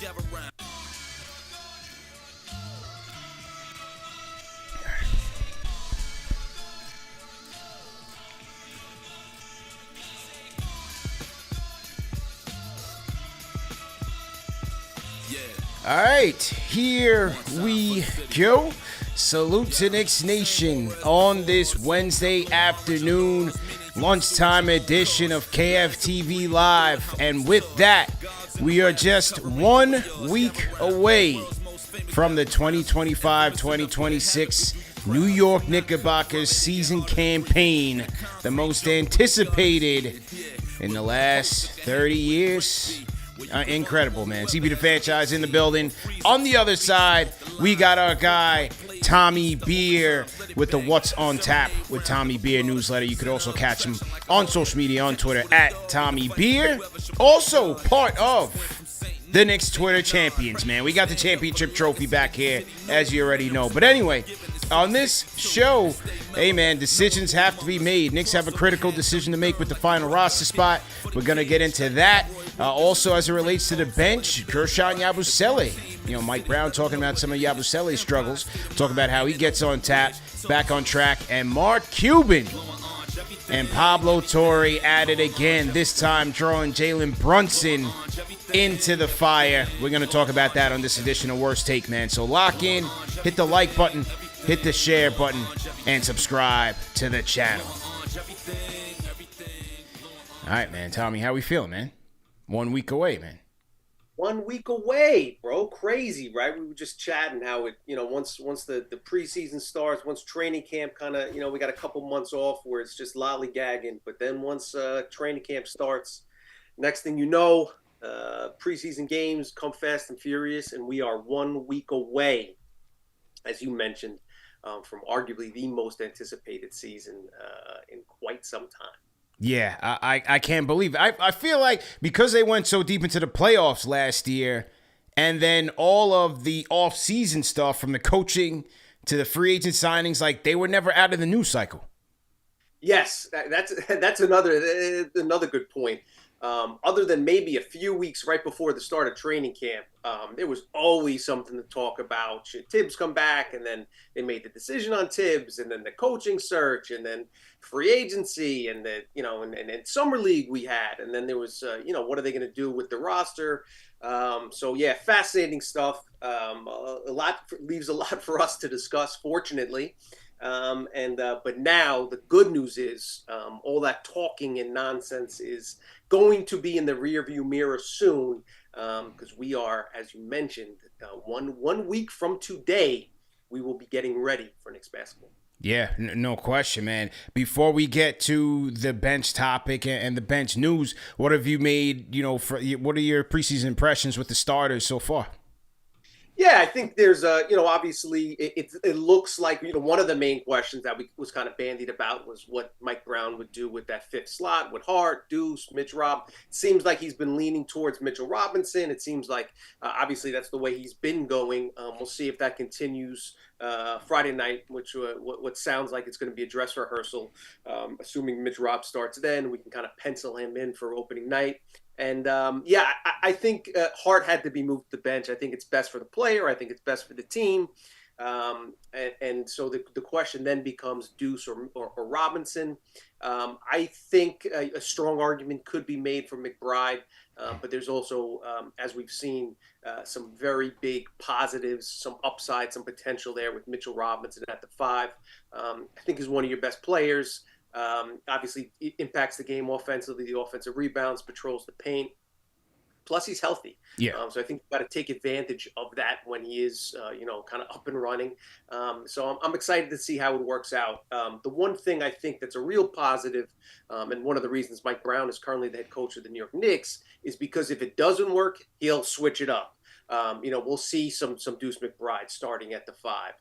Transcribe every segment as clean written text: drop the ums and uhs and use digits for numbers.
All right, here we go. Salute to Knicks Nation on this Wednesday afternoon, lunchtime edition of KFTV Live. And with that, we are just 1 week away from the 2025-2026 New York Knickerbockers season campaign, the most anticipated in the last 30 years. Incredible, man. CB the Fanchise in the building. On the other side, we got our guy, Tommy Beer, with the What's on Tap with Tommy Beer newsletter. You could also catch him on social media, on Twitter, at Tommy Beer. Also part of the Knicks Twitter champions, man. We got the championship trophy back here, as you already know. But anyway, on this show, hey, man, decisions have to be made. Knicks have a critical decision to make with the final roster spot. We're going to get into that. Also, as it relates to the bench, Gershon Yabusele. You know, Mike Brown talking about some of Yabusele's struggles. Talking about how he gets on tap, back on track. And Mark Cuban and Pablo Torre at it again, this time drawing Jalen Brunson into the fire. We're going to talk about that on this edition of Worst Take, man. So lock in, hit the like button, hit the share button, and subscribe to the channel. All right, man. Tommy, how we feeling, man? 1 week away, man. 1 week away, bro. Crazy, right? We were just chatting how it, once the preseason starts, once training camp kind of, we got a couple months off where it's just lollygagging. But then once training camp starts, next thing you know, preseason games come fast and furious, and we are 1 week away, as you mentioned, from arguably the most anticipated season in quite some time. Yeah, I can't believe it. I feel like because they went so deep into the playoffs last year, and then all of the off-season stuff from the coaching to the free agent signings, like they were never out of the news cycle. Yes, that's another good point. Other than maybe a few weeks right before the start of training camp, there was always something to talk about. Should Tibbs come back? And then they made the decision on Tibbs, and then the coaching search, and then free agency, and and summer league we had, and then there was what are they going to do with the roster? So yeah, fascinating stuff. Leaves a lot for us to discuss, fortunately. But now the good news is all that talking and nonsense is going to be in the rearview mirror soon, because we are, as you mentioned, 1 week from today, we will be getting ready for Knicks basketball. Yeah, no question, man. Before we get to the bench topic and the bench news, what have you made, what are your preseason impressions with the starters so far? Yeah, I think there's obviously it looks like, one of the main questions that was kind of bandied about was what Mike Brown would do with that fifth slot with Hart, Deuce, Mitch Rob. It seems like he's been leaning towards Mitchell Robinson. It seems like obviously that's the way he's been going. We'll see if that continues Friday night, which what sounds like it's going to be a dress rehearsal. Assuming Mitch Rob starts then, we can kind of pencil him in for opening night. And I think Hart had to be moved to the bench. I think it's best for the player. I think it's best for the team. And so the question then becomes Deuce or Robinson. I think a strong argument could be made for McBride, but there's also, as we've seen, some very big positives, some upside, some potential there with Mitchell Robinson at the 5. I think he's one of your best players. Obviously, it impacts the game offensively, the offensive rebounds, patrols the paint. Plus, he's healthy. Yeah. So I think you've got to take advantage of that when he is, kind of up and running. So I'm excited to see how it works out. The one thing I think that's a real positive, and one of the reasons Mike Brown is currently the head coach of the New York Knicks, is because if it doesn't work, he'll switch it up. We'll see some Deuce McBride starting at the 5.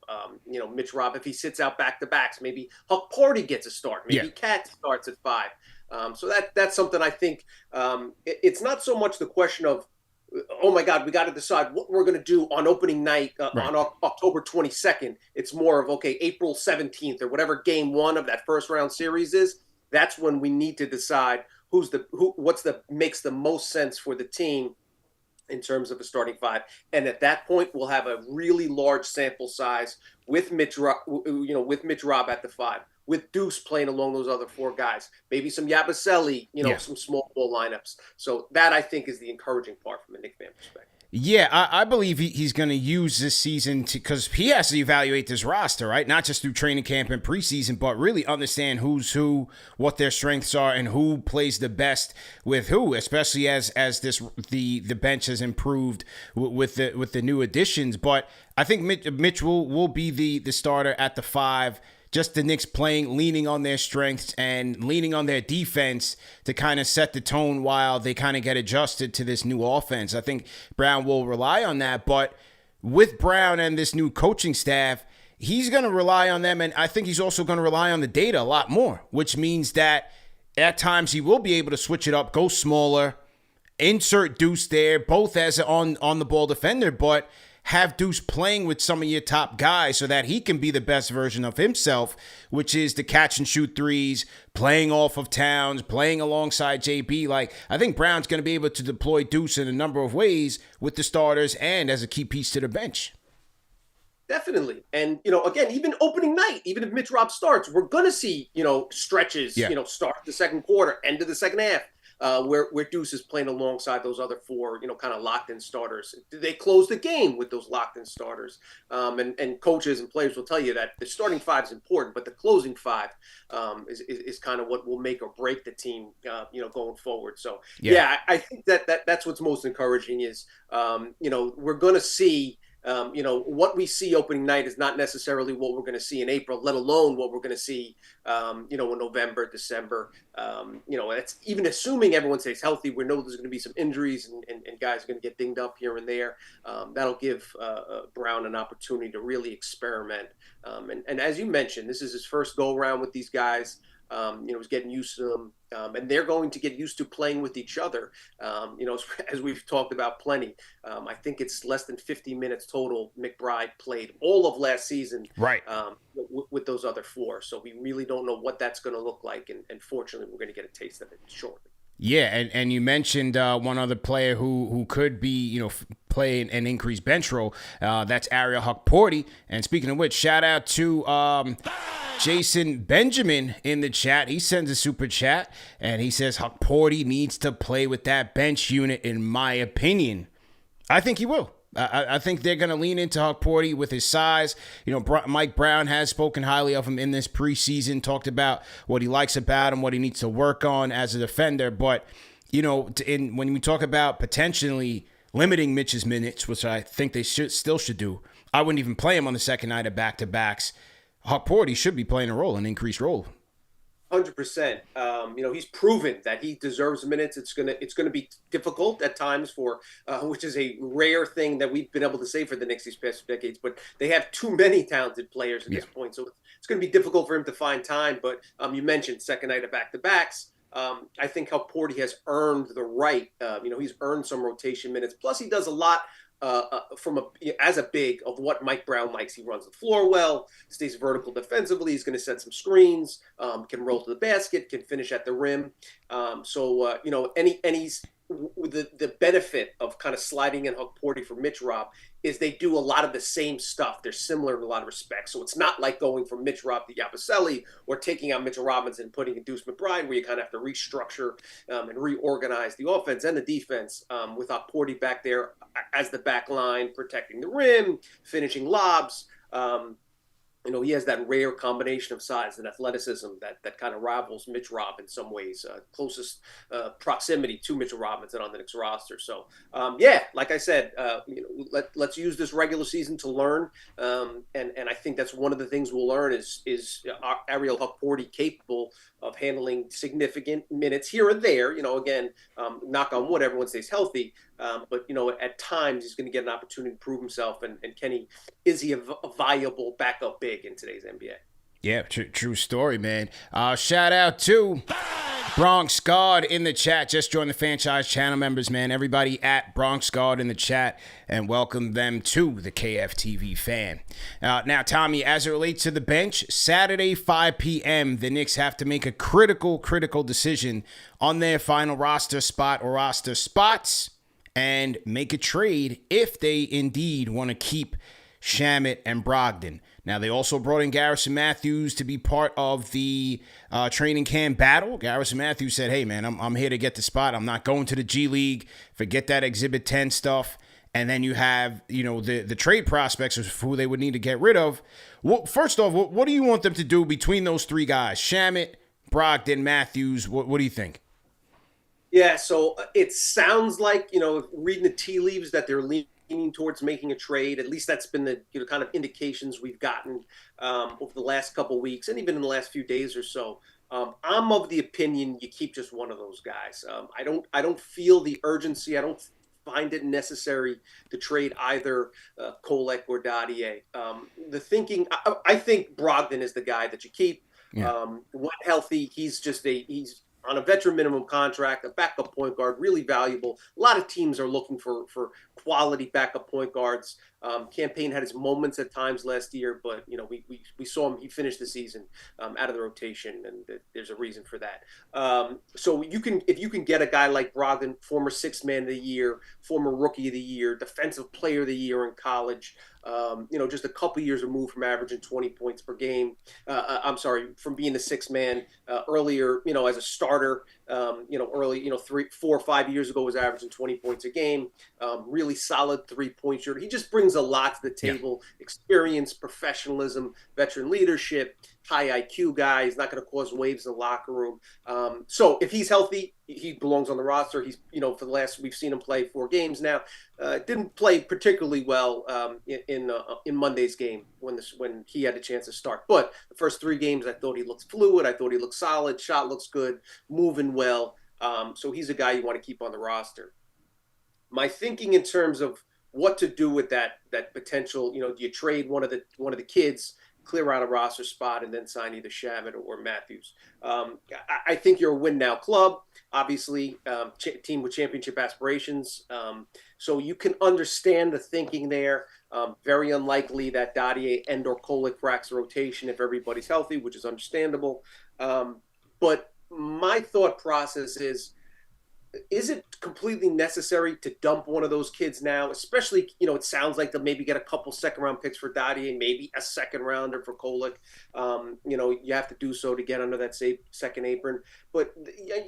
Mitch Rob, if he sits out back-to-backs, maybe Hukporti gets a start. Maybe Cat starts at 5. So that's something I think it's not so much the question of, oh, my God, we got to decide what we're going to do on opening night on October 22nd. It's more of, okay, April 17th or whatever game 1 of that first round series is. That's when we need to decide what's makes the most sense for the team. in terms of a starting five. And at that point, we'll have a really large sample size with Mitch Rob at the five, with Deuce playing along those other four guys, maybe some Yabusele, some small ball lineups. So that, I think, is the encouraging part from a Knicks fan perspective. Yeah, I believe he's going to use this season because he has to evaluate this roster, right? Not just through training camp and preseason, but really understand who's who, what their strengths are, and who plays the best with who, especially as the bench has improved with the new additions. But I think Mitch will be the starter at the five. Just the Knicks leaning on their strengths and leaning on their defense to kind of set the tone while they kind of get adjusted to this new offense. I think Brown will rely on that, but with Brown and this new coaching staff, he's going to rely on them, and I think he's also going to rely on the data a lot more, which means that at times he will be able to switch it up, go smaller, insert Deuce there, both as an on-the-ball defender, but have Deuce playing with some of your top guys so that he can be the best version of himself, which is the catch and shoot threes, playing off of Towns, playing alongside JB. Like, I think Brown's going to be able to deploy Deuce in a number of ways with the starters and as a key piece to the bench. Definitely. And, again, even opening night, even if Mitch Rob starts, we're going to see, stretches, start the second quarter, end of the second half. Where Deuce is playing alongside those other four, kind of locked-in starters. They close the game with those locked-in starters. And coaches and players will tell you that the starting five is important, but the closing five is kind of what will make or break the team, going forward. So, I think that's what's most encouraging is, we're going to see what we see opening night is not necessarily what we're going to see in April, let alone what we're going to see, in November, December. That's even assuming everyone stays healthy. We know there's going to be some injuries and guys are going to get dinged up here and there. That'll give Brown an opportunity to really experiment. And as you mentioned, this is his first go around with these guys. He's getting used to them, and they're going to get used to playing with each other. As we've talked about plenty, I think it's less than 50 minutes total McBride played all of last season, right? With those other four. So we really don't know what that's going to look like, and fortunately, we're going to get a taste of it shortly. Yeah, and you mentioned one other player who could be, play an increased bench role. That's Ariel Hukporti. And speaking of which, shout out to Jason Benjamin in the chat. He sends a super chat, and he says Hukporti needs to play with that bench unit, in my opinion. I think he will. I think they're going to lean into Hukporti with his size. Mike Brown has spoken highly of him in this preseason, talked about what he likes about him, what he needs to work on as a defender. But, when we talk about potentially limiting Mitch's minutes, which I think they still should do, I wouldn't even play him on the second night of back-to-backs. Hukporti should be playing an increased role. 100%. He's proven that he deserves minutes. It's gonna be difficult at times which is a rare thing that we've been able to say for the Knicks these past decades. But they have too many talented players at this point, so it's going to be difficult for him to find time. But you mentioned second night of back-to-backs. I think Hukporti has earned the right. He's earned some rotation minutes. Plus, he does a lot. As a big of what Mike Brown likes. He runs the floor well, stays vertical defensively. He's going to set some screens, can roll to the basket, can finish at the rim. The benefit of kind of sliding in Hukporti for Mitch Rob is they do a lot of the same stuff. They're similar in a lot of respects. So it's not like going from Mitch Rob to Yabusele or taking out Mitchell Robinson and putting in Deuce McBride, where you kind of have to restructure and reorganize the offense and the defense with Hukporti back there as the back line, protecting the rim, finishing lobs. He has that rare combination of size and athleticism that kind of rivals Mitch Rob in some ways, closest proximity to Mitchell Robinson on the Knicks roster. So, like I said, let's use this regular season to learn. And I think that's one of the things we'll learn is Ariel Hukporti capable of handling significant minutes here and there. Again, knock on wood, everyone stays healthy. But at times he's going to get an opportunity to prove himself. And Kenny, is he a viable backup big in today's NBA? Yeah, true story, man. Shout out to Bronx Guard in the chat. Just joined the Fanchise channel members, man. Everybody at Bronx Guard in the chat, and welcome them to the KFTV fan. Now, Tommy, as it relates to the bench, Saturday, 5 p.m., the Knicks have to make a critical decision on their final roster spot or roster spots. and make a trade if they indeed want to keep Shamet and Brogdon. Now, they also brought in Garrison Matthews to be part of the training camp battle. Garrison Matthews said, hey, man, I'm here to get the spot. I'm not going to the G League. Forget that Exhibit 10 stuff. And then you have, the trade prospects of who they would need to get rid of. Well, first off, what do you want them to do between those three guys? Shamet, Brogdon, Matthews, what do you think? Yeah, so it sounds like, reading the tea leaves that they're leaning towards making a trade. At least that's been the kind of indications we've gotten over the last couple of weeks and even in the last few days or so. I'm of the opinion you keep just one of those guys. I don't feel the urgency. I don't find it necessary to trade either Kolek or Dadier. The thinking, I think Brogdon is the guy that you keep. Yeah. When healthy, he's on a veteran minimum contract, a backup point guard, really valuable. A lot of teams are looking for quality backup point guards. Campaign had his moments at times last year, but we saw him. He finished the season out of the rotation, and there's a reason for that. So if you can get a guy like Brogdon, former Sixth Man of the Year, former Rookie of the Year, Defensive Player of the Year in college. Just a couple years removed from averaging 20 points per game. From being the sixth man earlier, as a starter, early, 3, 4, 5 years ago was averaging 20 points a game. Really solid 3-point shooter. He just brings a lot to the table. Yeah. Experience, professionalism, veteran leadership, high IQ guy. He's not going to cause waves in the locker room. So if he's healthy, he belongs on the roster. He's, we've seen him play 4 games now. Didn't play particularly well in Monday's game when he had a chance to start. But the first 3 games, I thought he looked fluid. I thought he looked solid. Shot looks good. Moving well. So he's a guy you want to keep on the roster. My thinking in terms of what to do with that potential, do you trade one of the kids, clear out a roster spot, and then sign either Shamet or Matthews? I think you're a win now club, obviously, team with championship aspirations. So you can understand the thinking there. Very unlikely that Dadier and or Kolek cracks the rotation if everybody's healthy, which is understandable. But my thought process is it completely necessary to dump one of those kids now? Especially, it sounds like they'll maybe get a couple second-round picks for Dadier, maybe a second-rounder for Kolek. You have to do so to get under that second apron. But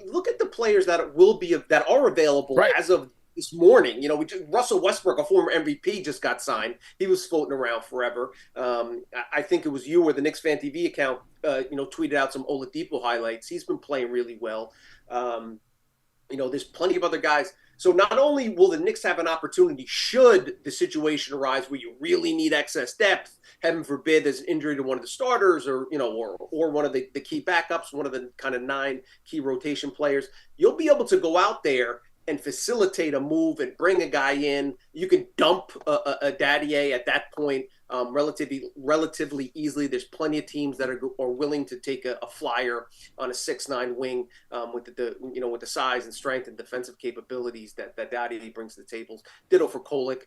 look at the players that are available right as of this morning. Russell Westbrook, a former MVP, just got signed. He was floating around forever. I think it was you or the KnicksFanTV account, tweeted out some Oladipo highlights. He's been playing really well. There's plenty of other guys. So not only will the Knicks have an opportunity should the situation arise where you really need excess depth, heaven forbid there's an injury to one of the starters or one of the key backups, one of the kind of 9 key rotation players, you'll be able to go out there and facilitate a move and bring a guy in. You can dump a Dadier at that point relatively easily. There's plenty of teams that are willing to take a flyer on a 6'9" wing with the size and strength and defensive capabilities that Dadier brings to the table. Ditto for Kolek.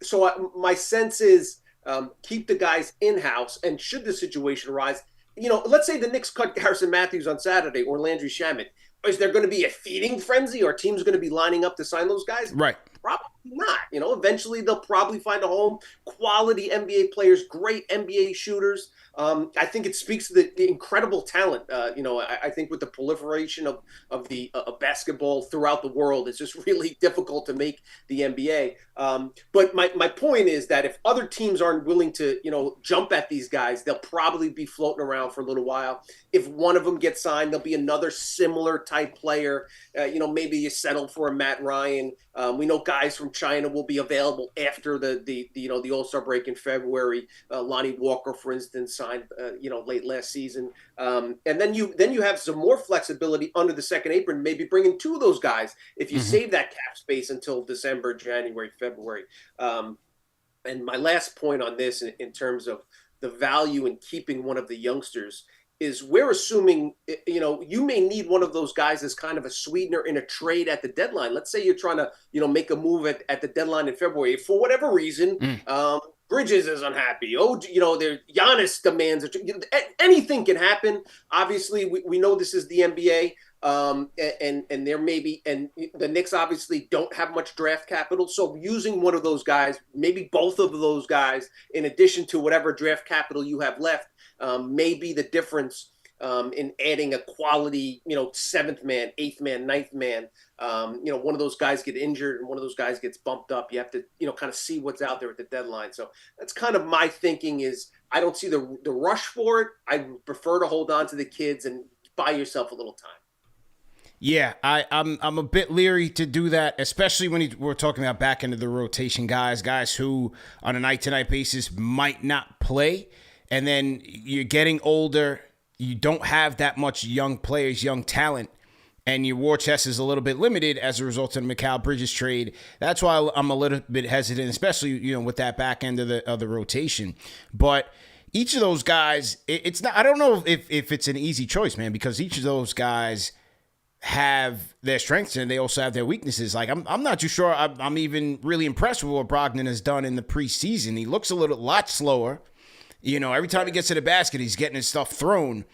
So my sense is keep the guys in-house, and should the situation arise, let's say the Knicks cut Garrison Matthews on Saturday or Landry Shamet. Is there going to be a feeding frenzy? Or teams going to be lining up to sign those guys? Right. Probably not. Eventually they'll probably find a home. Quality NBA players, great NBA shooters. I think it speaks to the incredible talent. I think with the proliferation of the basketball throughout the world, it's just really difficult to make the NBA. But my point is that if other teams aren't willing to, jump at these guys, they'll probably be floating around for a little while. If one of them gets signed, there'll be another similar type player. Maybe you settle for a Matt Ryan. We know guys from China will be available after the All-Star break in February. Lonnie Walker, for instance, signed late last season. And then you have some more flexibility under the second apron, maybe bringing 2 of those guys if you save that cap space until December, January, February. And my last point on this in terms of the value in keeping one of the youngsters is we're assuming, you may need one of those guys as kind of a sweetener in a trade at the deadline. Let's say you're trying to, make a move at the deadline in February. For whatever reason, Bridges is unhappy. Oh, there Giannis demands anything can happen. Obviously, we know this is the NBA, and there may be, and the Knicks obviously don't have much draft capital. So using one of those guys, maybe both of those guys, in addition to whatever draft capital you have left, may be the difference in adding a quality, seventh man, eighth man, ninth man. One of those guys get injured and one of those guys gets bumped up. You have to, kind of see what's out there at the deadline. So that's kind of my thinking is I don't see the rush for it. I prefer to hold on to the kids and buy yourself a little time. Yeah, I'm a bit leery to do that, especially when we're talking about back into the rotation guys who on a night-to-night basis might not play. And then you're getting older. You don't have that much young players, young talent, and your war chest is a little bit limited as a result of the Mikal Bridges trade. That's why I'm a little bit hesitant, especially with that back end of the rotation. But each of those guys, it's not. I don't know if it's an easy choice, man, because each of those guys have their strengths and they also have their weaknesses. Like I'm not too sure. I'm even really impressed with what Brogdon has done in the preseason. He looks a lot slower. Every time he gets to the basket, he's getting his stuff thrown.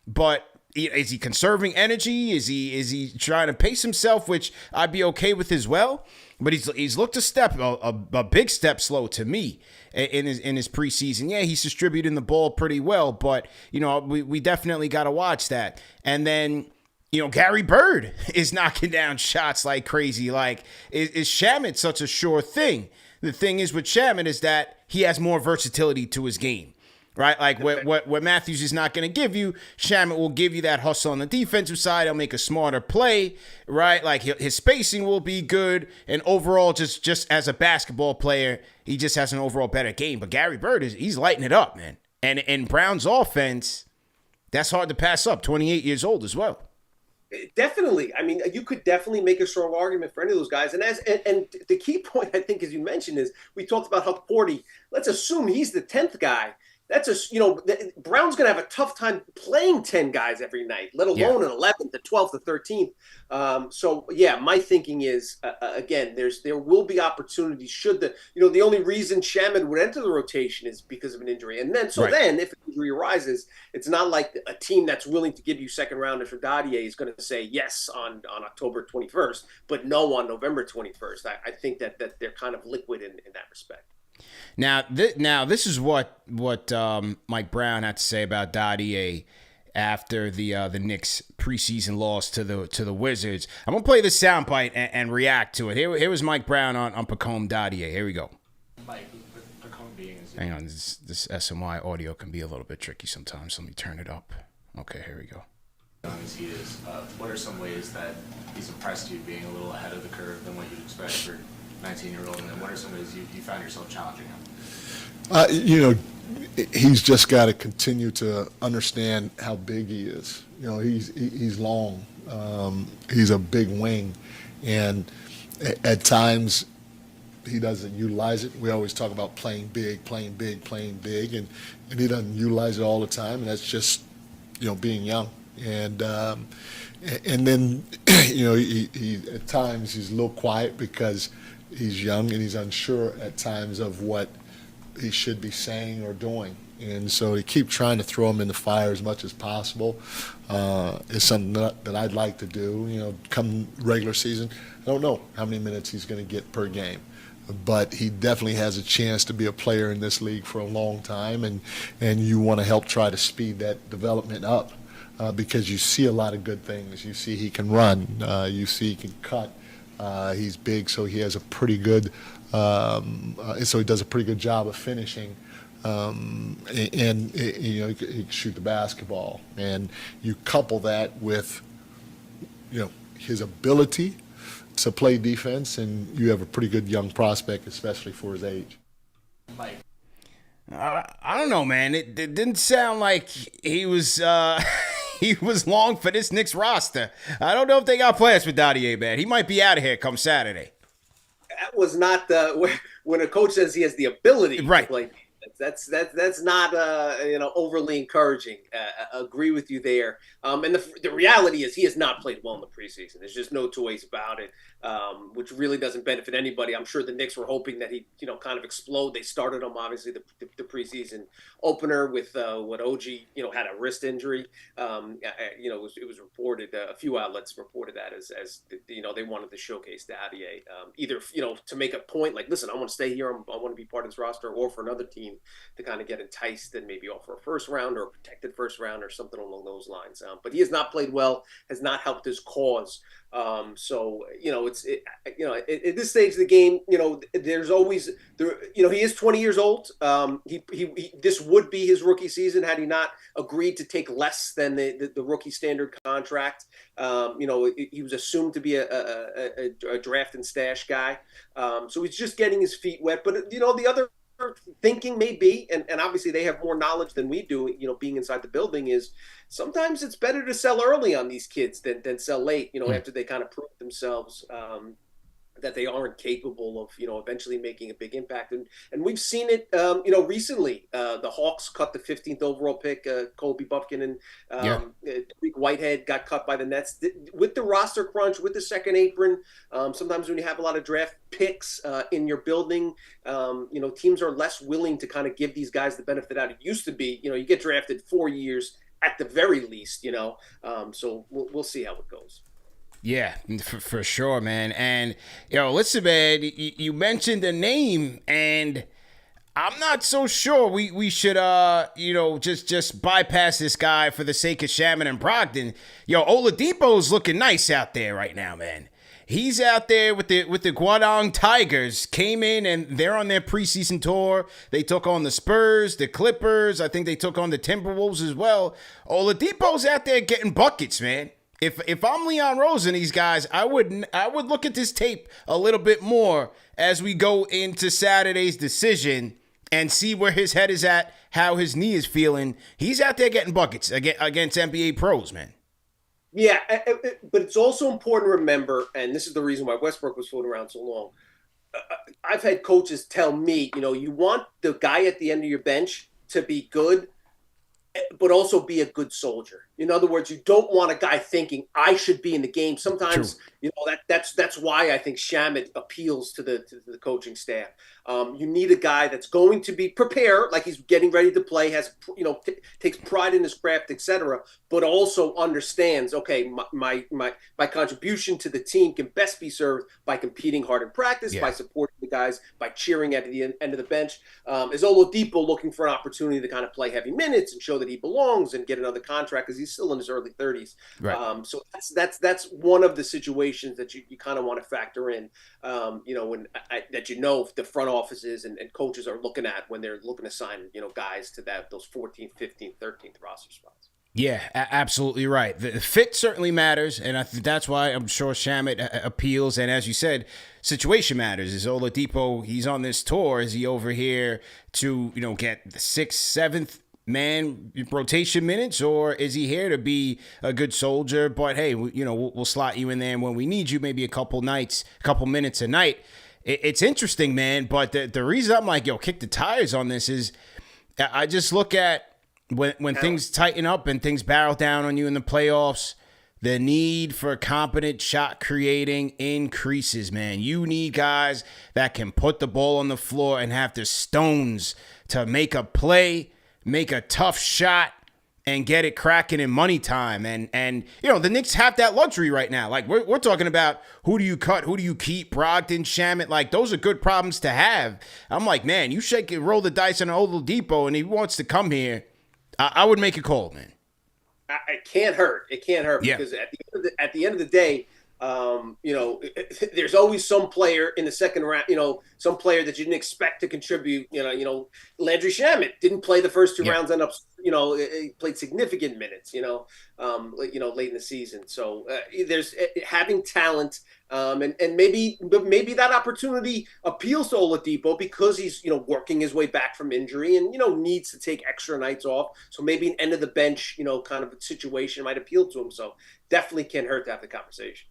But is he conserving energy? Is he trying to pace himself, which I'd be okay with as well? But he's looked a big step slow to me in his preseason. Yeah, he's distributing the ball pretty well, but we definitely got to watch that. And then Gary Bird is knocking down shots like crazy. Like is Shamet such a sure thing? The thing is with Shamet is that he has more versatility to his game. Right, like what Matthews is not going to give you, Shamet will give you that hustle on the defensive side. He'll make a smarter play, right? Like his spacing will be good, and overall, just as a basketball player, he just has an overall better game. But Gary Bird he's lighting it up, man. And in Brown's offense, that's hard to pass up. 28 years old as well. Definitely. I mean, you could definitely make a strong argument for any of those guys. And the key point, I think, as you mentioned, is we talked about Hukporti. Let's assume he's the 10th guy. That's Brown's going to have a tough time playing 10 guys every night, let alone an 11th, the 12th, the 13th. So yeah, my thinking is again, there will be opportunities should the only reason Shamet would enter the rotation is because of an injury. And then then if an injury arises, it's not like a team that's willing to give you second rounders for Dadier is going to say yes on October 21st, but no on November 21st. I think that they're kind of liquid in that respect. Now this is what Mike Brown had to say about Dadier after the Knicks preseason loss to the Wizards. I'm gonna play the soundbite and react to it. Here was Mike Brown on Pacome Dadier. Here we go. Mike, with Pacome being hang on, this SMY audio can be a little bit tricky sometimes. Let me turn it up. Okay, here we go. As he is, what are some ways that he's impressed you being a little ahead of the curve than what you'd expect for 19-year-old, and then what are some ways you found yourself challenging him? He's just got to continue to understand how big he is. He's long. He's a big wing, and at times he doesn't utilize it. We always talk about playing big, and he doesn't utilize it all the time, and that's just being young. And then he at times he's a little quiet because he's young and he's unsure at times of what he should be saying or doing. And so they keep trying to throw him in the fire as much as possible. It's something that I'd like to do. Come regular season, I don't know how many minutes he's going to get per game. But he definitely has a chance to be a player in this league for a long time. And you want to help try to speed that development up because you see a lot of good things. You see he can run. You see he can cut. He's big, so he has a pretty good, so he does a pretty good job of finishing, and he can shoot the basketball. And you couple that with, his ability to play defense, and you have a pretty good young prospect, especially for his age. Mike. I don't know, man. It didn't sound like he was. He was long for this Knicks roster. I don't know if they got plans for Dadier, man. He might be out of here come Saturday. That was not when a coach says he has the ability to play defense. That's not overly encouraging. Agree with you there. And the reality is he has not played well in the preseason. There's just no two ways about it. which really doesn't benefit anybody. I'm sure the Knicks were hoping that he, kind of explode. They started him, obviously, the preseason opener with what OG, had a wrist injury. It was reported, a few outlets reported that as they wanted to showcase Davier, either, to make a point like, listen, I want to stay here, I want to be part of this roster, or for another team to kind of get enticed and maybe offer a first round or a protected first round or something along those lines. But he has not played well, has not helped his cause. At this stage of the game, there's always he is 20 years old. This would be his rookie season had he not agreed to take less than the rookie standard contract. He was assumed to be a draft and stash guy. So he's just getting his feet wet. But, the other thinking may be, and obviously they have more knowledge than we do, being inside the building, is sometimes it's better to sell early on these kids than sell late, after they kind of prove themselves that they aren't capable of, eventually making a big impact. And we've seen it, recently. The Hawks cut the 15th overall pick, Kobe Buffkin and Whitehead got cut by the Nets. With the roster crunch, with the second apron, sometimes when you have a lot of draft picks in your building, teams are less willing to kind of give these guys the benefit out. It used to be, you get drafted 4 years at the very least, so we'll see how it goes. Yeah, for sure, man. And, listen, man, you mentioned a name, and I'm not so sure we should, just bypass this guy for the sake of Shamet and Brogdon. Oladipo's looking nice out there right now, man. He's out there with the Guangdong Tigers, came in, and they're on their preseason tour. They took on the Spurs, the Clippers. I think they took on the Timberwolves as well. Oladipo's out there getting buckets, man. If I'm Leon Rose and these guys, I would look at this tape a little bit more as we go into Saturday's decision and see where his head is at, how his knee is feeling. He's out there getting buckets against NBA pros, man. Yeah, but it's also important to remember, and this is the reason why Westbrook was floating around so long. I've had coaches tell me, you want the guy at the end of your bench to be good, but also be a good soldier. In other words, you don't want a guy thinking I should be in the game. Sometimes, that's why I think Shamet appeals to the coaching staff. You need a guy that's going to be prepared, like he's getting ready to play, has takes pride in his craft, etc., but also understands, okay, my contribution to the team can best be served by competing hard in practice, by supporting the guys, by cheering at the end of the bench. Is Oladipo looking for an opportunity to kind of play heavy minutes and show that he belongs and get another contract because he's still in his early 30s. Right. So that's one of the situations that you kind of want to factor in, when the front offices and coaches are looking at when they're looking to sign, guys to those 14th, 15th, 13th roster spots. Yeah, absolutely right. The fit certainly matters, and I think that's why I'm sure Shamet appeals. And as you said, situation matters. Is Oladipo, he's on this tour, is he over here to, get the 6th, 7th man rotation minutes, or is he here to be a good soldier? But hey, we'll slot you in there when we need you, maybe a couple minutes a night. It's interesting, man. But the reason I'm like, kick the tires on this is I just look at when things tighten up and things barrel down on you in the playoffs, the need for competent shot creating increases, man. You need guys that can put the ball on the floor and have the stones to make a play, make a tough shot, and get it cracking in money time. And the Knicks have that luxury right now. Like, we're talking about who do you cut, who do you keep, Brogdon, Shamet. Like, those are good problems to have. I'm like, man, you roll the dice on Oladipo, and he wants to come here. I would make a call, man. It can't hurt. It can't hurt because at the end of the day, there's always some player in the second round, some player that you didn't expect to contribute. Landry Shamet didn't play the first two rounds, ended up, he played significant minutes, late in the season. So there's having talent, and maybe that opportunity appeals to Oladipo because he's, working his way back from injury and, needs to take extra nights off. So maybe an end of the bench, kind of situation might appeal to him. So definitely can't hurt to have the conversation.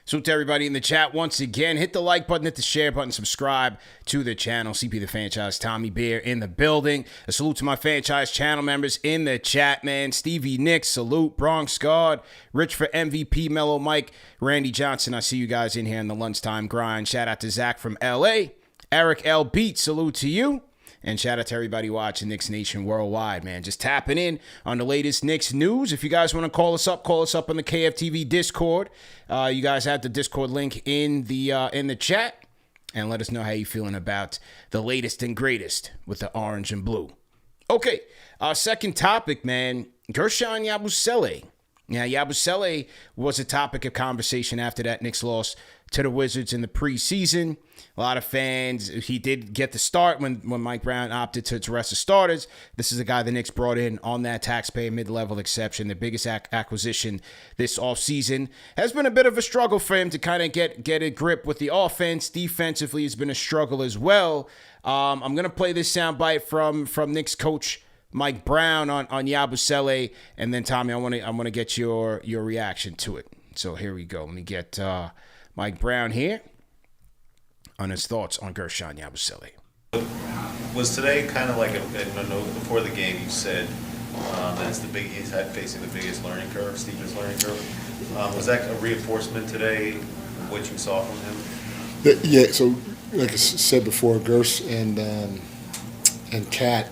So to everybody in the chat, once again, hit the like button, hit the share button, subscribe to the channel. CP the Fanchise, Tommy Bear in the building. A salute to my Fanchise channel members in the chat, man. Stevie Nicks, salute. Bronx Guard, Rich for MVP, Mellow Mike, Randy Johnson. I see you guys in here in the lunchtime grind. Shout out to Zach from LA. Eric L. Beat, salute to you. And shout out to everybody watching Knicks Nation worldwide, man. Just tapping in on the latest Knicks news. If you guys want to call us up on the KFTV Discord. You guys have the Discord link in the chat. And let us know how you're feeling about the latest and greatest with the orange and blue. Okay, our second topic, man. Gershon Yabusele. Now, Yabusele was a topic of conversation after that Knicks loss to the Wizards in the preseason. A lot of fans, he did get the start when Mike Brown opted to rest the starters. This is a guy the Knicks brought in on that taxpayer mid-level exception. The biggest acquisition this offseason. Has been a bit of a struggle for him to kind of get a grip with the offense. Defensively has been a struggle as well. I'm going to play this soundbite from Knicks coach Mike Brown on Yabusele, and then Tommy, I want to get your reaction to it. So here we go. Let me get Mike Brown here on his thoughts on Gershon Yabusele. Was today kind of like a note before the game? You said that's he's facing the biggest learning curve, Stephen's learning curve. Was that a reinforcement today? What you saw from him? Yeah. So, like I said before, Gers and Cat,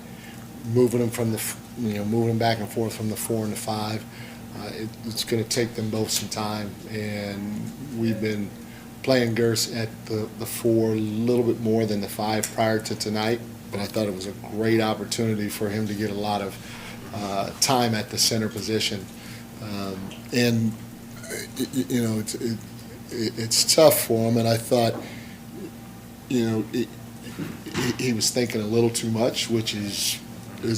moving them from moving them back and forth from the 4 and the 5. It's going to take them both some time, and we've been playing Gers at the 4 a little bit more than the 5 prior to tonight, but I thought it was a great opportunity for him to get a lot of time at the center position. And it's tough for him, and I thought he was thinking a little too much, which is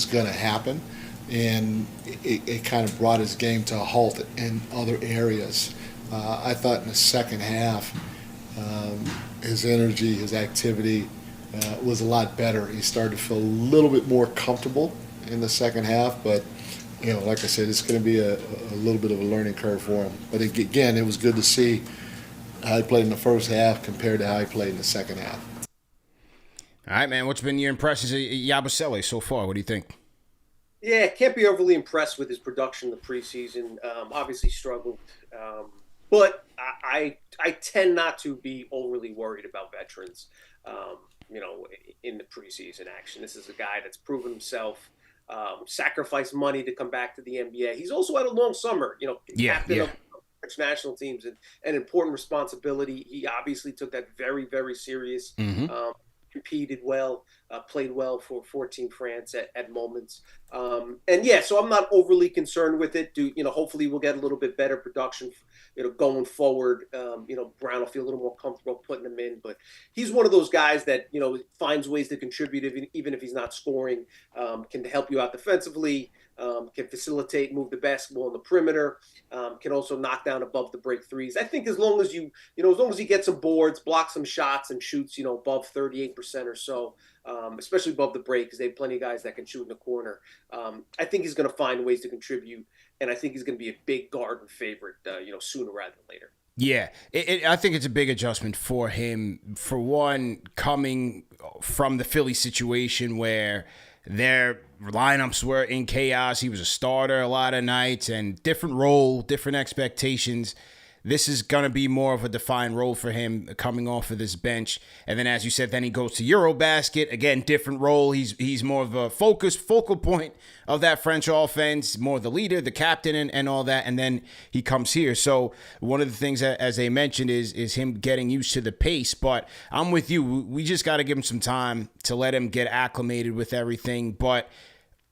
going to happen, and it kind of brought his game to a halt in other areas. I thought in the second half, his energy, his activity was a lot better. He started to feel a little bit more comfortable in the second half, but like I said, it's going to be a little bit of a learning curve for him. But again, it was good to see how he played in the first half compared to how he played in the second half. All right, man. What's been your impressions of Yabusele so far? What do you think? Yeah, can't be overly impressed with his production in the preseason. Obviously struggled. But I tend not to be overly worried about veterans, in the preseason action. This is a guy that's proven himself, sacrificed money to come back to the NBA. He's also had a long summer, captain of national teams, and an important responsibility. He obviously took that very, very serious. Competed well, played well for Team France at moments. So I'm not overly concerned with it. Hopefully we'll get a little bit better production, going forward. Brown will feel a little more comfortable putting him in, but he's one of those guys that, finds ways to contribute even if he's not scoring, can help you out defensively, can facilitate, move the basketball on the perimeter, can also knock down above the break threes. I think as long as he gets some boards, blocks some shots, and shoots, above 38% or so, especially above the break, because they have plenty of guys that can shoot in the corner. I think he's going to find ways to contribute, and I think he's going to be a big Garden favorite, sooner rather than later. Yeah, I think it's a big adjustment for him. For one, coming from the Philly situation where their lineups were in chaos. He was a starter a lot of nights, and different role, different expectations. This is going to be more of a defined role for him coming off of this bench. And then, as you said, then he goes to Eurobasket. Again, different role. He's more of a focal point of that French offense, more the leader, the captain, and all that. And then he comes here. So one of the things, that, as they mentioned, is him getting used to the pace. But I'm with you. We just got to give him some time to let him get acclimated with everything. But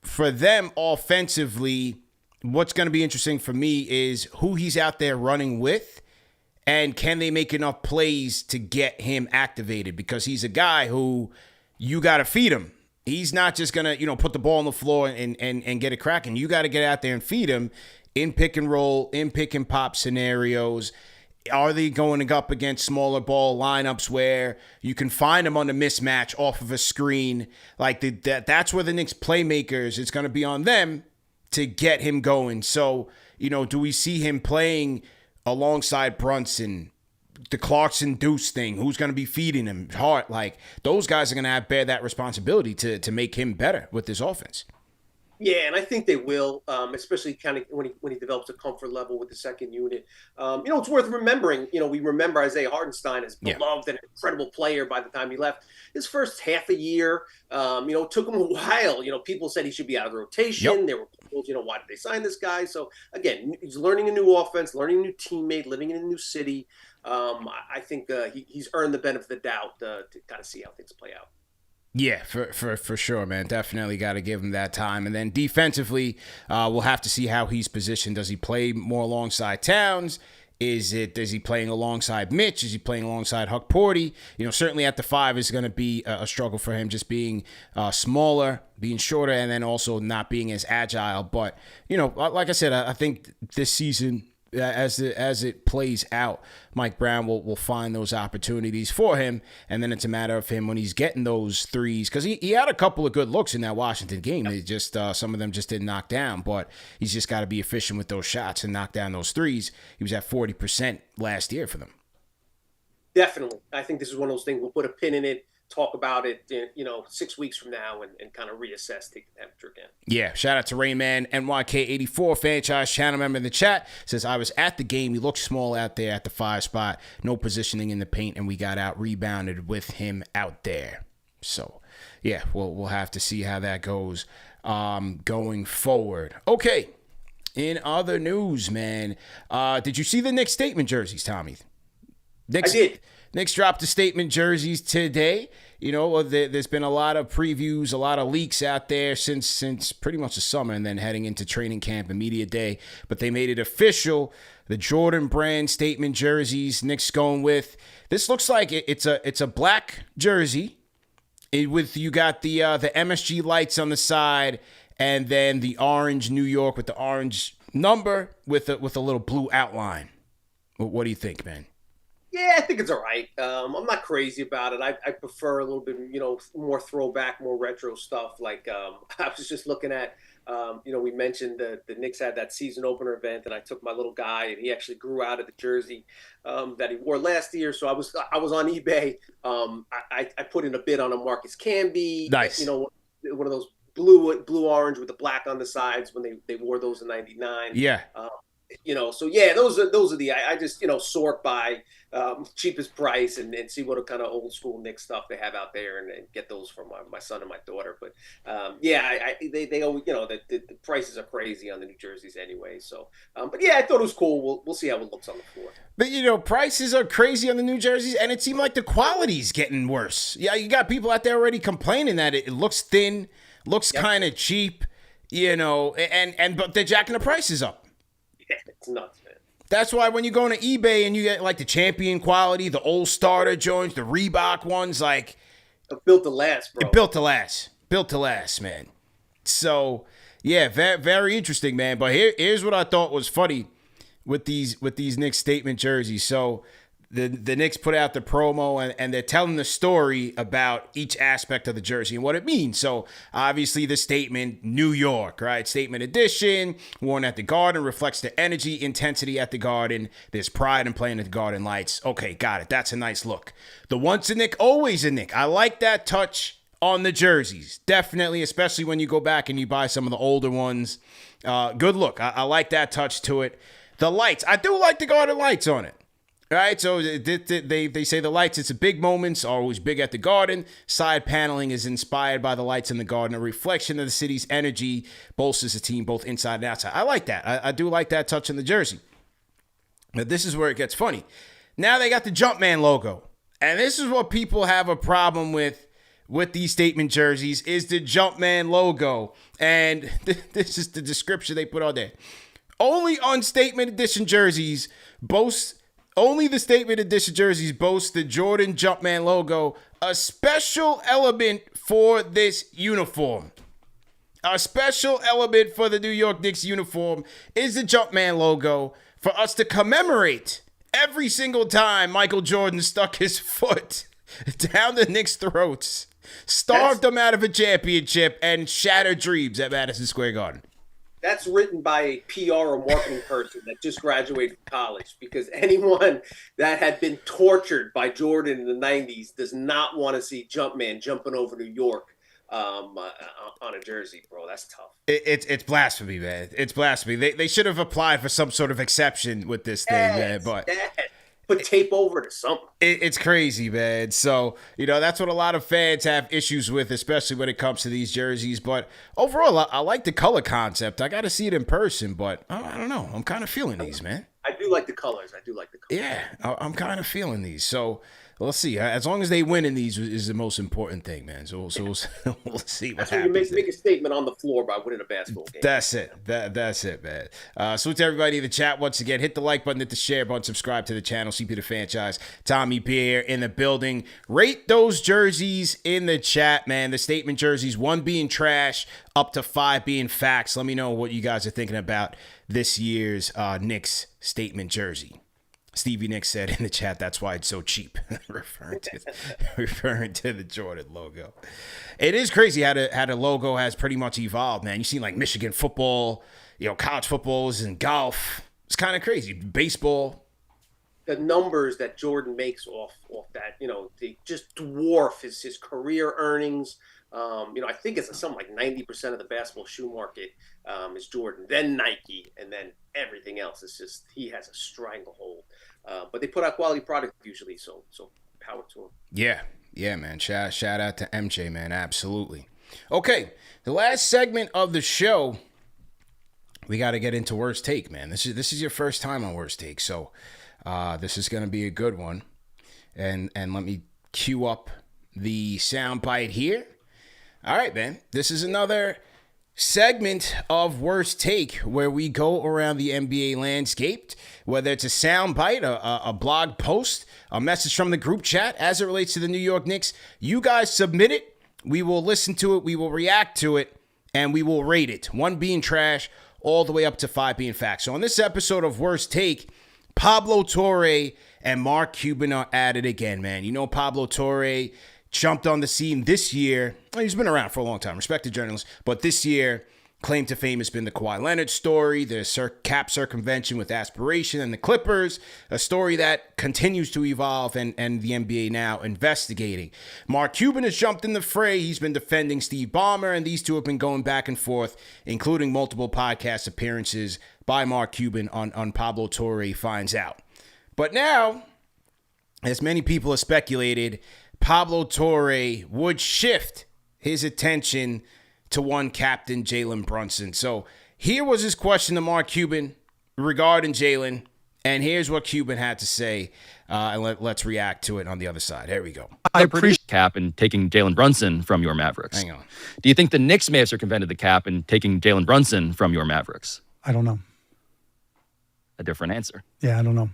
for them offensively, what's going to be interesting for me is who he's out there running with, and can they make enough plays to get him activated? Because he's a guy who you got to feed him. He's not just going to, put the ball on the floor and get it cracking. You got to get out there and feed him in pick and roll, in pick and pop scenarios. Are they going up against smaller ball lineups where you can find them on the mismatch off of a screen? Like that's where the Knicks playmakers, it's going to be on them to get him going. So, do we see him playing alongside Brunson, the Clarkson Deuce thing. Who's going to be feeding him? Hart, like those guys are going to bear that responsibility to make him better with this offense. Yeah, and I think they will, especially kind of when he develops a comfort level with the second unit. It's worth remembering. We remember Isaiah Hartenstein as beloved and incredible player by the time he left. His first half a year, took him a while. People said he should be out of the rotation. Yep. There were people, why did they sign this guy? So again, he's learning a new offense, learning a new teammate, living in a new city. I think he's earned the benefit of the doubt to kind of see how things play out. Yeah, for sure, man. Definitely got to give him that time. And then defensively, we'll have to see how he's positioned. Does he play more alongside Towns? Is he playing alongside Mitch? Is he playing alongside Hukporti? Certainly at the 5 is going to be a struggle for him, just being smaller, being shorter, and then also not being as agile. But, like I said, I think this season, as it plays out, Mike Brown will find those opportunities for him, and then it's a matter of him when he's getting those threes, because he had a couple of good looks in that Washington game. They just some of them just didn't knock down, but he's just got to be efficient with those shots and knock down those threes. He was at 40% last year for them. Definitely. I think this is one of those things, we'll put a pin in it, talk about it, 6 weeks from now and kind of reassess, take the temperature again. Yeah, shout out to Rayman NYK84, Fanchise channel member in the chat. Says, I was at the game. He looked small out there at the 5 spot. No positioning in the paint, and we got out rebounded with him out there. So, yeah, we'll have to see how that goes going forward. Okay, in other news, man, did you see the Knicks Statement Jerseys, Tommy? I did. Knicks dropped the Statement Jerseys today. There's been a lot of previews, a lot of leaks out there since pretty much the summer, and then heading into training camp and media day. But they made it official. The Jordan brand Statement Jerseys, Knicks going with. This looks like it's a black jersey. You got the MSG lights on the side, and then the orange New York with the orange number with a little blue outline. What do you think, man? Yeah, I think it's all right. I'm not crazy about it. I prefer a little bit, more throwback, more retro stuff. Like I was just looking at, we mentioned the Knicks had that season opener event, and I took my little guy, and he actually grew out of the jersey that he wore last year. So I was on eBay. I put in a bid on a Marcus Camby. Nice. One of those blue orange with the black on the sides when they wore those in '99. Yeah. So yeah, those are the I just sort by cheapest price and see what kind of old school Knicks stuff they have out there and get those for my son and my daughter. But they always the prices are crazy on the New Jerseys anyway. So but yeah, I thought it was cool. We'll see how it looks on the floor. But prices are crazy on the New Jerseys, and it seemed like the quality's getting worse. Yeah, you got people out there already complaining that it looks thin, looks kind of cheap, but they're jacking the prices up. Yeah, it's nuts, man. That's why when you go on eBay and you get like the champion quality, the old starter joints, the Reebok ones, like built to last, bro. Built to last, man. So yeah, very, very interesting, man. But here's what I thought was funny with these Knicks Statement jerseys. So the Knicks put out the promo and they're telling the story about each aspect of the jersey and what it means. So obviously the statement, New York, right? Statement edition, worn at the Garden, reflects the energy, intensity at the Garden. There's pride in playing at the Garden lights. Okay, got it. That's a nice look. The once a Knick, always a Knick. I like that touch on the jerseys. Definitely, especially when you go back and you buy some of the older ones. Good look. I like that touch to it. The lights. I do like the Garden lights on it. All right, so they say the lights, it's a big moments, are always big at the Garden. Side paneling is inspired by the lights in the Garden. A reflection of the city's energy bolsters the team both inside and outside. I like that. I do like that touch on the jersey. But this is where it gets funny. Now they got the Jumpman logo. And this is what people have a problem with these statement jerseys, is the Jumpman logo. And this is the description they put on there. Only the Statement Edition jerseys boast the Jordan Jumpman logo, a special element for this uniform. A special element for the New York Knicks uniform is the Jumpman logo for us to commemorate every single time Michael Jordan stuck his foot down the Knicks' throats, starved them out of a championship, and shattered dreams at Madison Square Garden. That's written by a PR or marketing person that just graduated from college, because anyone that had been tortured by Jordan in the 90s does not want to see Jumpman jumping over New York on a jersey, bro. That's tough. It's blasphemy, man. It's blasphemy. They should have applied for some sort of exception with this thing, man. But put tape over to something. It's crazy, man. So, that's what a lot of fans have issues with, especially when it comes to these jerseys. But overall, I like the color concept. I got to see it in person, but I don't know. I'm kind of feeling these, man. I do like the colors. Yeah, I'm kind of feeling these. So let's see. As long as they win in these is the most important thing, man. So we'll see what happens. You make a statement on the floor by winning a basketball game. That's it. That's it, man. So to everybody in the chat, once again, hit the like button, hit the share button, subscribe to the channel. CP the Fanchise, Tommy Pierre in the building. Rate those jerseys in the chat, man. The statement jerseys, 1 being trash, up to 5 being facts. Let me know what you guys are thinking about this year's Knicks statement jersey. Stevie Nicks said in the chat, that's why it's so cheap, referring to the Jordan logo. It is crazy how the logo has pretty much evolved, man. You see like Michigan football, college football is in golf. It's kind of crazy. Baseball. The numbers that Jordan makes off that, they just dwarf his career earnings. I think it's something like 90% of the basketball shoe market is Jordan, then Nike, and then everything else is just, he has a stranglehold. But they put out quality product usually, so power to him. Yeah, man. Shout out to MJ, man. Absolutely. Okay, the last segment of the show, we got to get into Worst Take, man. This is your first time on Worst Take, so this is going to be a good one. And let me cue up the sound bite here. All right, man. This is another segment of Worst Take where we go around the NBA landscape, whether it's a sound bite, a blog post, a message from the group chat as it relates to the New York Knicks. You guys submit it. We will listen to it. We will react to it, and we will rate it. 1 being trash, all the way up to 5 being facts. So on this episode of Worst Take, Pablo Torre and Mark Cuban are at it again, man. Pablo Torre jumped on the scene this year. He's been around for a long time, respected journalist, but this year, claim to fame has been the Kawhi Leonard story, the cap circumvention with aspiration and the Clippers, a story that continues to evolve and the NBA now investigating. Mark Cuban has jumped in the fray. He's been defending Steve Ballmer, and these two have been going back and forth, including multiple podcast appearances by Mark Cuban on Pablo Torre Finds Out. But now, as many people have speculated, Pablo Torre would shift his attention to one captain, Jalen Brunson. So here was his question to Mark Cuban regarding Jalen, and here's what Cuban had to say, and let's react to it on the other side. Here we go. I appreciate cap and taking Jalen Brunson from your Mavericks. Hang on. Do you think the Knicks may have circumvented the cap and taking Jalen Brunson from your Mavericks? I don't know. A different answer. Yeah, I don't know.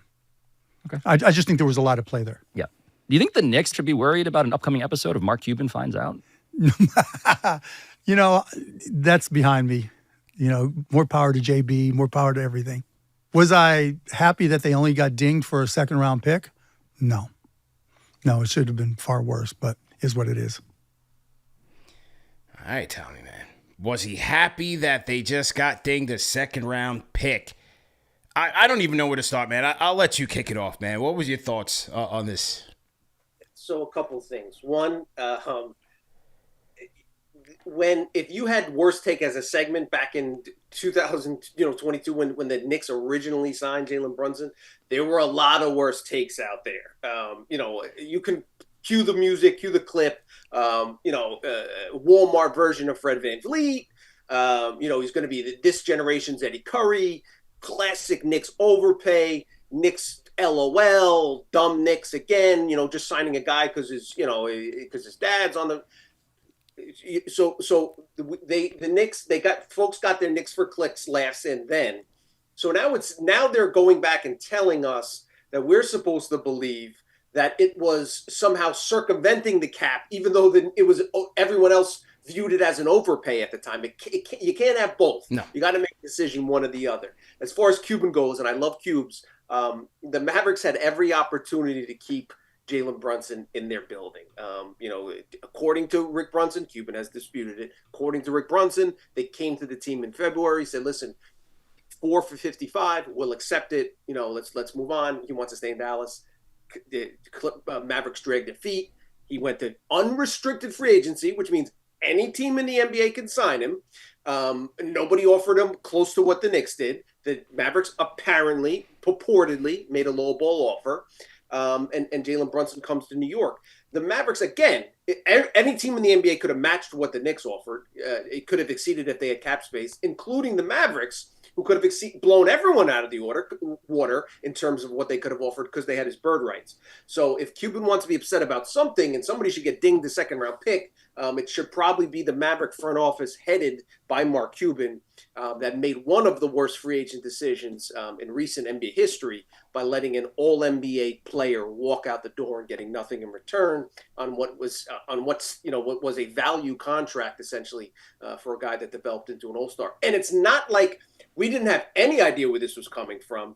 Okay. I just think there was a lot of play there. Yeah. Do you think the Knicks should be worried about an upcoming episode of Mark Cuban Finds Out? That's behind me. More power to JB, more power to everything. Was I happy that they only got dinged for a second-round pick? No. No, it should have been far worse, but is what it is. All right, Tommy, man. Was he happy that they just got dinged a second-round pick? I don't even know where to start, man. I'll let you kick it off, man. What was your thoughts on this? So a couple things. One, if you had Worst Take as a segment back in 2022 when the Knicks originally signed Jalen Brunson, there were a lot of worst takes out there. You can cue the music, cue the clip. Walmart version of Fred VanVleet. He's going to be this generation's Eddie Curry. Classic Knicks overpay. Knicks LOL, dumb Knicks again, just signing a guy because his dad's on the. So the Knicks, folks got their Knicks for clicks last and then. So now they're going back and telling us that we're supposed to believe that it was somehow circumventing the cap, even though it was everyone else viewed it as an overpay at the time. You can't have both. No. You got to make a decision, one or the other. As far as Cuban goes, and I love Cubes, the Mavericks had every opportunity to keep Jalen Brunson in their building. According to Rick Brunson, Cuban has disputed it. According to Rick Brunson, they came to the team in February, said, listen, 4 for 55, we'll accept it. Let's move on. He wants to stay in Dallas. The Mavericks dragged their feet. He went to unrestricted free agency, which means any team in the NBA can sign him. Nobody offered him close to what the Knicks did. The Mavericks purportedly made a low ball offer. And Jalen Brunson comes to New York. The Mavericks, again, any team in the NBA could have matched what the Knicks offered. It could have exceeded if they had cap space, including the Mavericks, who could have blown everyone out of the water in terms of what they could have offered because they had his bird rights. So if Cuban wants to be upset about something and somebody should get dinged the second-round pick, it should probably be the Maverick front office headed by Mark Cuban that made one of the worst free agent decisions in recent NBA history by letting an all-NBA player walk out the door and getting nothing in return on what was a value contract essentially for a guy that developed into an all-star. And it's not like we didn't have any idea where this was coming from.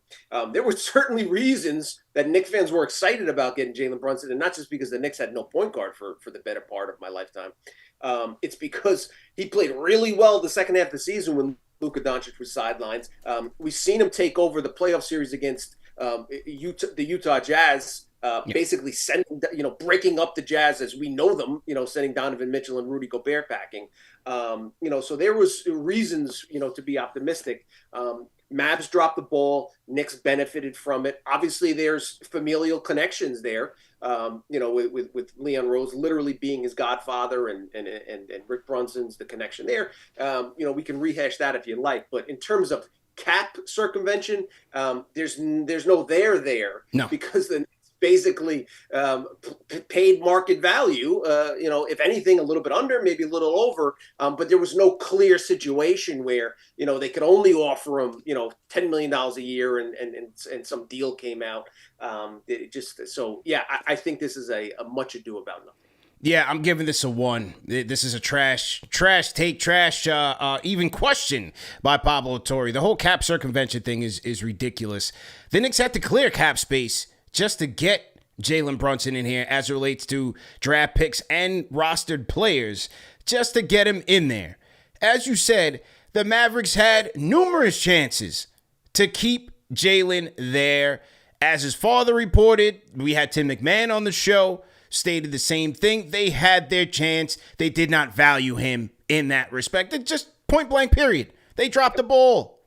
There were certainly reasons that Knicks fans were excited about getting Jalen Brunson, and not just because the Knicks had no point guard for the better part of my lifetime. It's because he played really well the second half of the season when Luka Doncic was sidelines. We've seen him take over the playoff series against the Utah Jazz, basically breaking up the Jazz as we know them, sending Donovan Mitchell and Rudy Gobert packing. So there was reasons, to be optimistic. Mavs dropped the ball. Knicks benefited from it. Obviously, there's familial connections there, with Leon Rose literally being his godfather and Rick Brunson's the connection there. We can rehash that if you like. But in terms of cap circumvention, there's no there. No. Because the basically paid market value, if anything, a little bit under, maybe a little over. But there was no clear situation where, they could only offer him, $10 million a year and some deal came out. I think this is a much ado about nothing. Yeah, I'm giving this a 1. This is a trash take, even question by Pablo Torre. The whole cap circumvention thing is ridiculous. The Knicks had to clear cap space just to get Jalen Brunson in here as it relates to draft picks and rostered players, just to get him in there. As you said, the Mavericks had numerous chances to keep Jalen there. As his father reported, we had Tim McMahon on the show, stated the same thing. They had their chance. They did not value him in that respect. It's just point blank, period. They dropped the ball.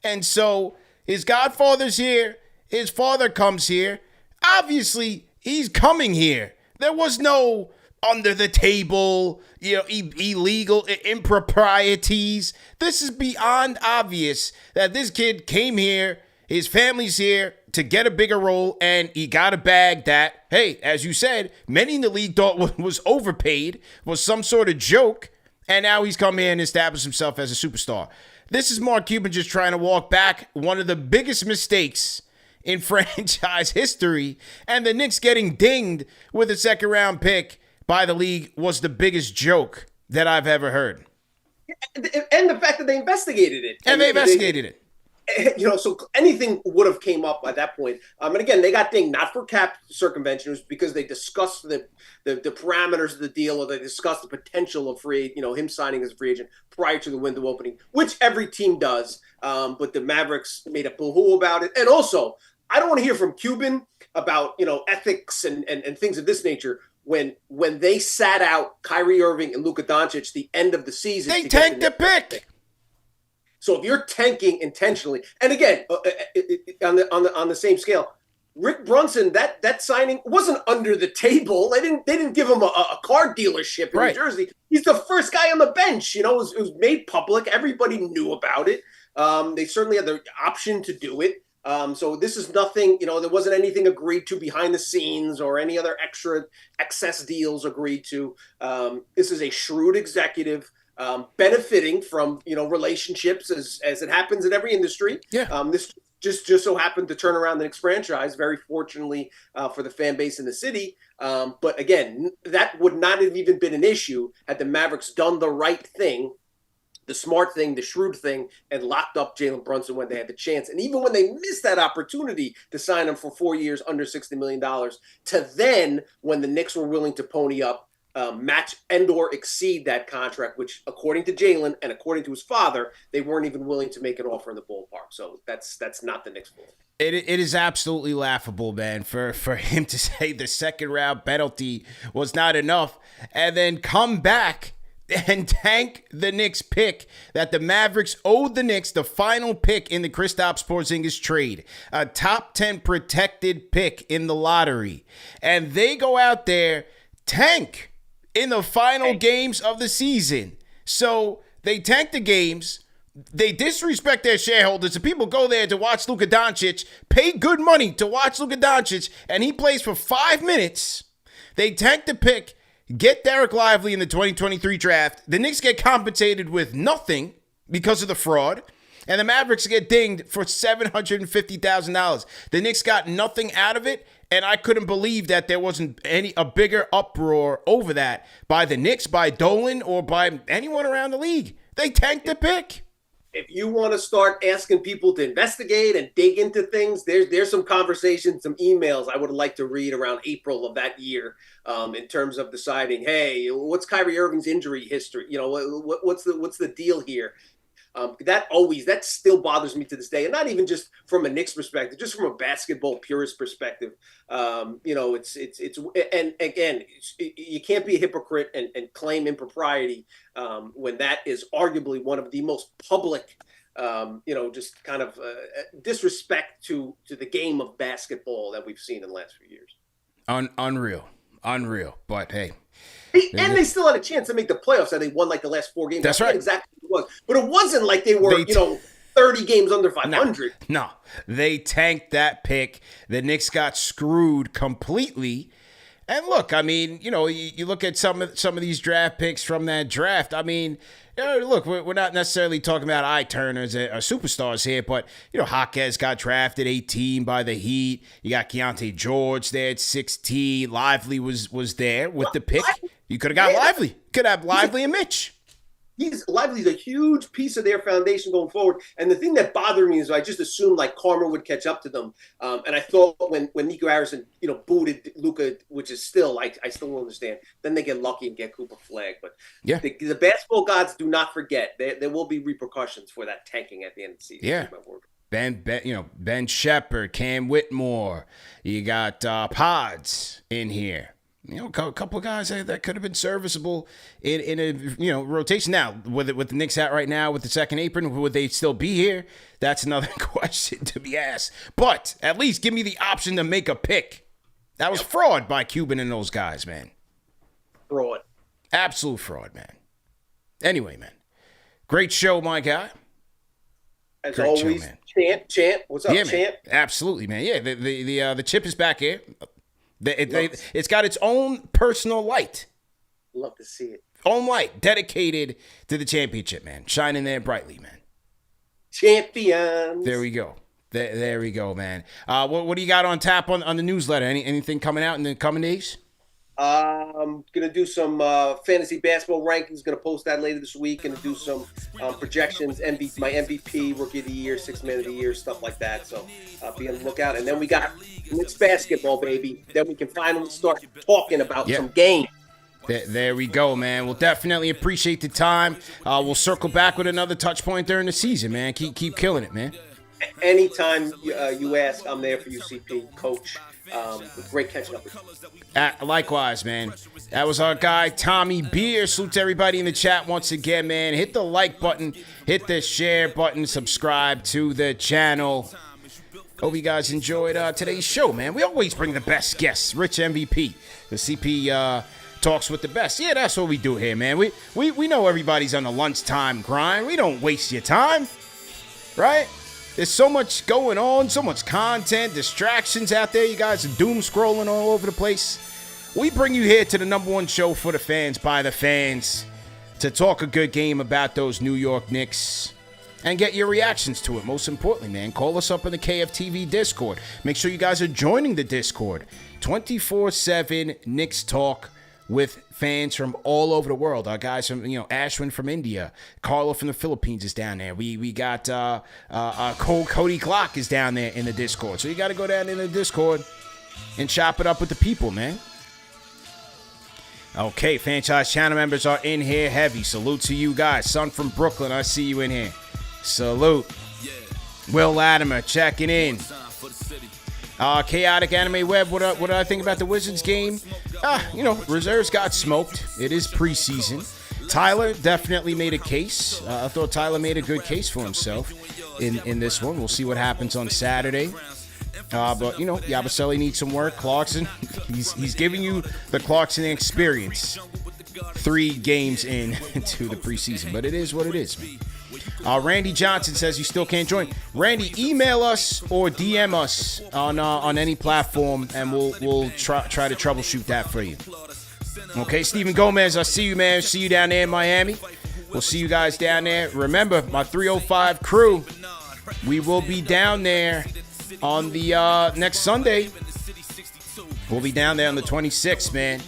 And so his godfather's here. His father comes here. Obviously, he's coming here. There was no under the table, illegal improprieties. This is beyond obvious that this kid came here, his family's here to get a bigger role, and he got a bag that, hey, as you said, many in the league thought was overpaid, was some sort of joke, and now he's come here and established himself as a superstar. This is Mark Cuban just trying to walk back one of the biggest mistakes in franchise history, and the Knicks getting dinged with a second-round pick by the league was the biggest joke that I've ever heard. And the fact that they investigated it. And they investigated it. So anything would have came up at that point. And again, they got dinged not for cap circumvention, it was because they discussed the parameters of the deal, or they discussed the potential of him signing as a free agent prior to the window opening, which every team does. But the Mavericks made a boo-hoo about it. And also, I don't want to hear from Cuban about, ethics and things of this nature when they sat out Kyrie Irving and Luka Doncic the end of the season. They tanked the pick. So if you're tanking intentionally, and again, on the same scale, Rick Brunson, that signing wasn't under the table. They didn't give him a car dealership in New Jersey. He's the first guy on the bench. It was made public. Everybody knew about it. They certainly had the option to do it. So this is nothing, there wasn't anything agreed to behind the scenes or any other excess deals agreed to. This is a shrewd executive benefiting from, relationships as it happens in every industry. Yeah. This just so happened to turn around the Knicks franchise, very fortunately for the fan base in the city. But again, that would not have even been an issue had the Mavericks done the right thing the smart thing, the shrewd thing, and locked up Jalen Brunson when they had the chance. And even when they missed that opportunity to sign him for 4 years under $60 million, to then, when the Knicks were willing to pony up, match and or exceed that contract, which according to Jalen and according to his father, they weren't even willing to make an offer in the ballpark. So that's not the Knicks' fault. It is absolutely laughable, man, for him to say the second round penalty was not enough and then come back and tank the Knicks pick that the Mavericks owed the Knicks, the final pick in the Kristaps Porzingis trade, a top 10 protected pick in the lottery. And they go out there, tank in the final games of the season. So they tank the games. They disrespect their shareholders. The people go there to watch Luka Doncic, pay good money to watch Luka Doncic, and he plays for 5 minutes. They tank the pick, get Derek Lively in the 2023 draft. The Knicks get compensated with nothing because of the fraud, and the Mavericks get dinged for $750,000. The Knicks got nothing out of it, and I couldn't believe that there wasn't a bigger uproar over that by the Knicks, by Dolan, or by anyone around the league. They tanked the pick. If you want to start asking people to investigate and dig into things, there's some conversations, some emails I would like to read around April of that year, in terms of deciding, hey, what's Kyrie Irving's injury history? You know, what's the deal here? That still bothers me to this day, and not even just from a Knicks perspective, just from a basketball purist perspective. You know, it's and again, you can't be a hypocrite and claim impropriety when that is arguably one of the most public, you know, just kind of disrespect to the game of basketball that we've seen in the last few years. Unreal. But hey. And they still had a chance to make the playoffs, and they won like the last 4 games. That's right. Exactly what it was. But it wasn't like they were, 30 games under 500. No, they tanked that pick. The Knicks got screwed completely. And look, I mean, you know, you look at some of these draft picks from that draft. I mean, look, we're not necessarily talking about eye turners or superstars here, but you know, Jaquez got drafted 18 by the Heat. You got Keontae George there at 16. Lively was there with the pick. You could have got Lively. You could have Lively and Mitch. Lively's a huge piece of their foundation going forward. And the thing that bothered me is I just assumed like karma would catch up to them. And I thought when Nico Harrison, booted Luka, which is still like, I still don't understand. Then they get lucky and get Cooper flag. But yeah, the basketball gods do not forget. There will be repercussions for that tanking at the end of the season. Yeah. Ben Shepherd, Cam Whitmore. You got Pods in here. A couple of guys that could have been serviceable in a rotation. Now, with the Knicks out right now with the second apron, would they still be here? That's another question to be asked. But at least give me the option to make a pick. That was fraud by Cuban and those guys, man. Fraud. Absolute fraud, man. Anyway, man. Great show, my guy. As great always, show, man. Champ. What's up, yeah, Champ? Man. Absolutely, man. Yeah, the chip is back here. It's got its own personal light. Love to see it. Own light dedicated to the championship, man. Shining there brightly, man. Champions. There we go. There we go, man. What do you got on tap on the newsletter? Anything coming out in the coming days? I'm going to do some fantasy basketball rankings. Going to post that later this week. Going to do some projections, my MVP, Rookie of the Year, Sixth Man of the Year, stuff like that. So be on the lookout. And then we got Knicks basketball, baby. Then we can finally start talking about some games. There we go, man. We'll definitely appreciate the time. We'll circle back with another touch point during the season, man. Keep killing it, man. Anytime you ask, I'm there for you, CP, Coach. Great catching up with you. Likewise, man. That was our guy, Tommy Beer. Salute to everybody in the chat once again, man. Hit the like button, hit the share button, subscribe to the channel. Hope you guys enjoyed today's show, man. We always bring the best guests. Rich MVP, the CP talks with the best. Yeah, that's what we do here, man. We know everybody's on the lunchtime grind. We don't waste your time, right? There's so much going on, so much content, distractions out there. You guys are doom scrolling all over the place. We bring you here to the number one show for the fans, by the fans, to talk a good game about those New York Knicks and get your reactions to it. Most importantly, man, call us up in the KFTV Discord. Make sure you guys are joining the Discord. 24/7 Knicks talk with fans from all over the world. Our guys from, Ashwin from India, Carlo from the Philippines is down there. We got Cody Glock is down there in the Discord. So you got to go down in the Discord and chop it up with the people, man. Okay, Fanchise channel members are in here heavy. Salute to you guys. Son from Brooklyn, I see you in here. Salute. Will Latimer checking in. Chaotic Anime Web, what do I think about the Wizards game? Reserves got smoked. It is preseason. Tyler definitely made a case. I thought Tyler made a good case for himself in this one. We'll see what happens on Saturday. But Yabusele needs some work. Clarkson, he's giving you the Clarkson experience 3 games into the preseason. But it is what it is, man. Randy Johnson says you still can't join. Randy, email us or DM us on any platform, and we'll try to troubleshoot that for you. Okay, Stephen Gomez, I see you, man. See you down there in Miami. We'll see you guys down there. Remember, my 305 crew, we will be down there on the next Sunday. We'll be down there on the 26th, man.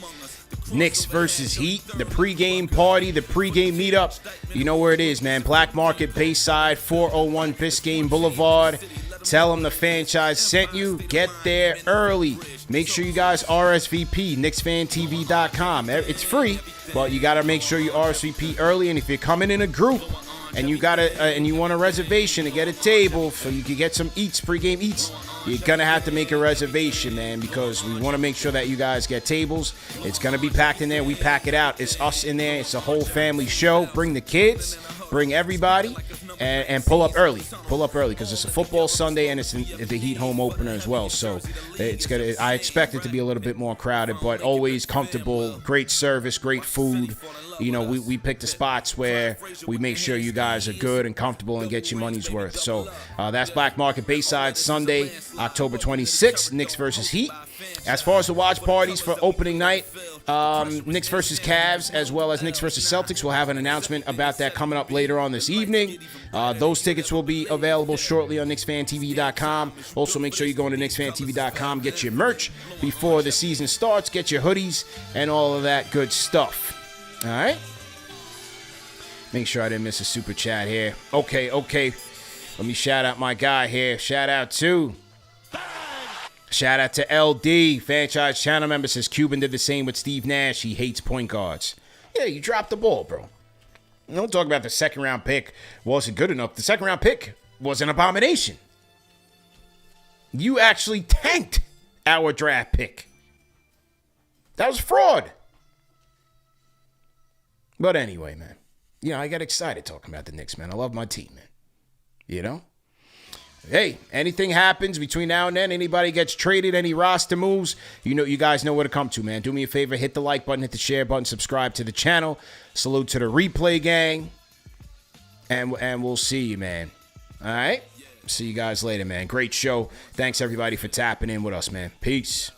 Knicks versus Heat, the pregame party, the pregame meetup. You know where it is, man. Black Market, Bayside, 401 Biscayne Boulevard. Tell them the Fanchise sent you. Get there early. Make sure you guys RSVP, KnicksFanTV.com. It's free, but you got to make sure you RSVP early. And if you're coming in a group and you want a reservation to get a table so you can get some eats, pregame eats, you're going to have to make a reservation, man, because we want to make sure that you guys get tables. It's going to be packed in there. We pack it out. It's us in there. It's a whole family show. Bring the kids. Bring everybody. And pull up early. Pull up early because it's a football Sunday and it's the Heat home opener as well. So I expect it to be a little bit more crowded, but always comfortable. Great service, great food. We pick the spots where we make sure you guys are good and comfortable and get your money's worth. So that's Black Market Bayside, Sunday, October 26th, Knicks versus Heat. As far as the watch parties for opening night, Knicks versus Cavs, as well as Knicks versus Celtics, we'll have an announcement about that coming up later on this evening. Those tickets will be available shortly on KnicksFanTV.com. Also, make sure you go into KnicksFanTV.com, get your merch before the season starts, get your hoodies, and all of that good stuff. All right? Make sure I didn't miss a super chat here. Okay. Let me shout out my guy here. Shout out to LD. Fanchise channel member says Cuban did the same with Steve Nash. He hates point guards. Yeah, you dropped the ball, bro. Don't talk about the second round pick wasn't good enough. The second round pick was an abomination. You actually tanked our draft pick. That was fraud. But anyway, man. I got excited talking about the Knicks, man. I love my team, man. Hey, anything happens between now and then, anybody gets traded, any roster moves, you guys know where to come to, man. Do me a favor, hit the like button, hit the share button, subscribe to the channel. Salute to the replay gang. And we'll see you, man. All right? See you guys later, man. Great show. Thanks, everybody, for tapping in with us, man. Peace.